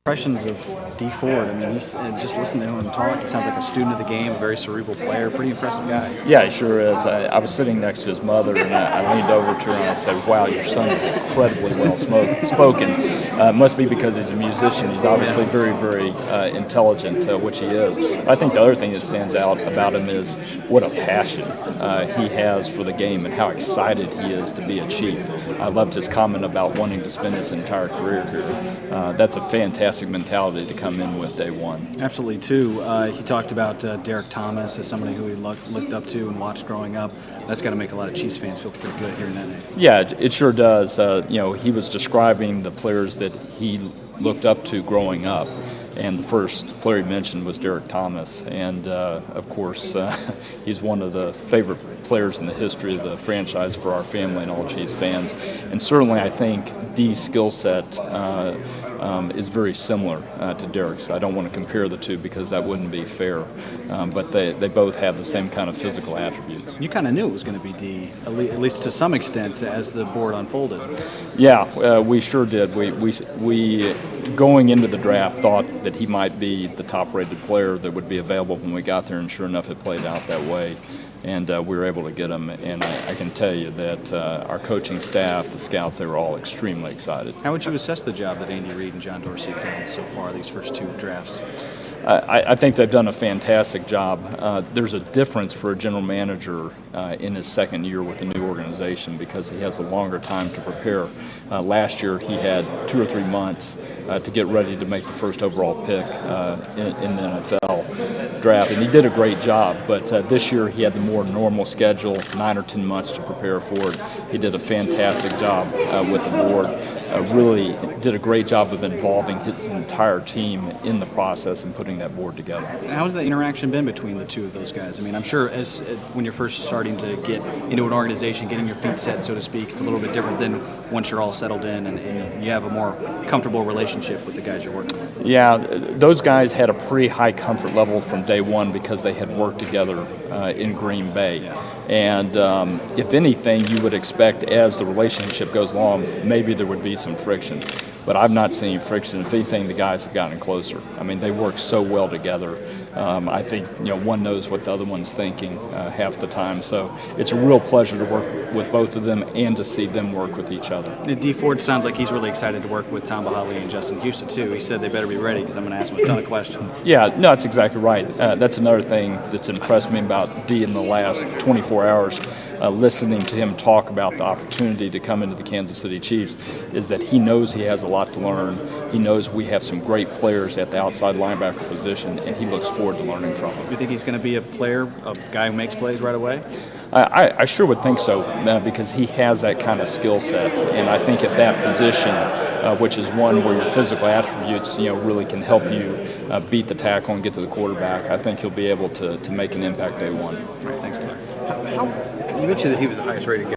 Impressions of D Ford. I mean, just listening to him talk, he sounds like a student of the game, a very cerebral player, pretty impressive guy. Yeah, he sure is. I was sitting next to his mother, and I leaned over to her and I said, "Wow, your son is incredibly well spoken. Must be because he's a musician. He's obviously very, very intelligent, which he is." I think the other thing that stands out about him is what a passion he has for the game and how excited he is to be a Chief. I loved his comment about wanting to spend his entire career here. That's a fantastic mentality to come in with day one. Absolutely, too. He talked about Derek Thomas as somebody who he looked up to and watched growing up. That's got to make a lot of Chiefs fans feel pretty good hearing that name. Yeah, it sure does. He was describing the players that he looked up to growing up. And the first player he mentioned was Derek Thomas. And, of course, he's one of the favorite players in the history of the franchise for our family and all Chiefs fans. And certainly I think D's skill set is very similar to Derek's. I don't want to compare the two because that wouldn't be fair. But they both have the same kind of physical attributes. You kind of knew it was going to be D, at least to some extent, as the board unfolded. Yeah, we sure did. We going into the draft thought that he might be the top-rated player that would be available when we got there, and sure enough, it played out that way. And we were able to get him, and I can tell you that our coaching staff, the scouts, they were all extremely excited. How would you assess the job that Andy Reid and John Dorsey have done so far, these first two drafts? I think they've done a fantastic job. There's a difference for a general manager in his second year with a new organization because he has a longer time to prepare. Last year he had 2 or 3 months to get ready to make the first overall pick in the NFL draft, and he did a great job. But this year he had the more normal schedule, 9 or 10 months to prepare for it. He did a fantastic job with the board. Really did a great job of involving his entire team in the process and putting that board together. How has that interaction been between the two of those guys? I mean, I'm sure when you're first starting to get into an organization, getting your feet set, so to speak, it's a little bit different than once you're all settled in and you have a more comfortable relationship with the guys you're working with. Yeah, those guys had a pretty high comfort level from day one because they had worked together in Green Bay. Yeah. And if anything, you would expect as the relationship goes along, maybe there would be some friction. But I've not seen friction. If anything, the guys have gotten closer. I mean, they work so well together. I think one knows what the other one's thinking half the time. So it's a real pleasure to work with both of them and to see them work with each other. And D Ford sounds like he's really excited to work with Tom Bahali and Justin Houston too. He said they better be ready because I'm going to ask him a ton of questions. Yeah, no, that's exactly right. That's another thing that's impressed me about D in the last 24 hours. Listening to him talk about the opportunity to come into the Kansas City Chiefs is that he knows he has a lot to learn. He knows we have some great players at the outside linebacker position, and he looks forward to learning from them. You think he's going to be a player, a guy who makes plays right away? I sure would think so because he has that kind of skill set, and I think at that position, which is one where your physical attributes really can help you beat the tackle and get to the quarterback, I think he'll be able to make an impact day one. All right, thanks, Clark. You mentioned that he was the highest rated guy.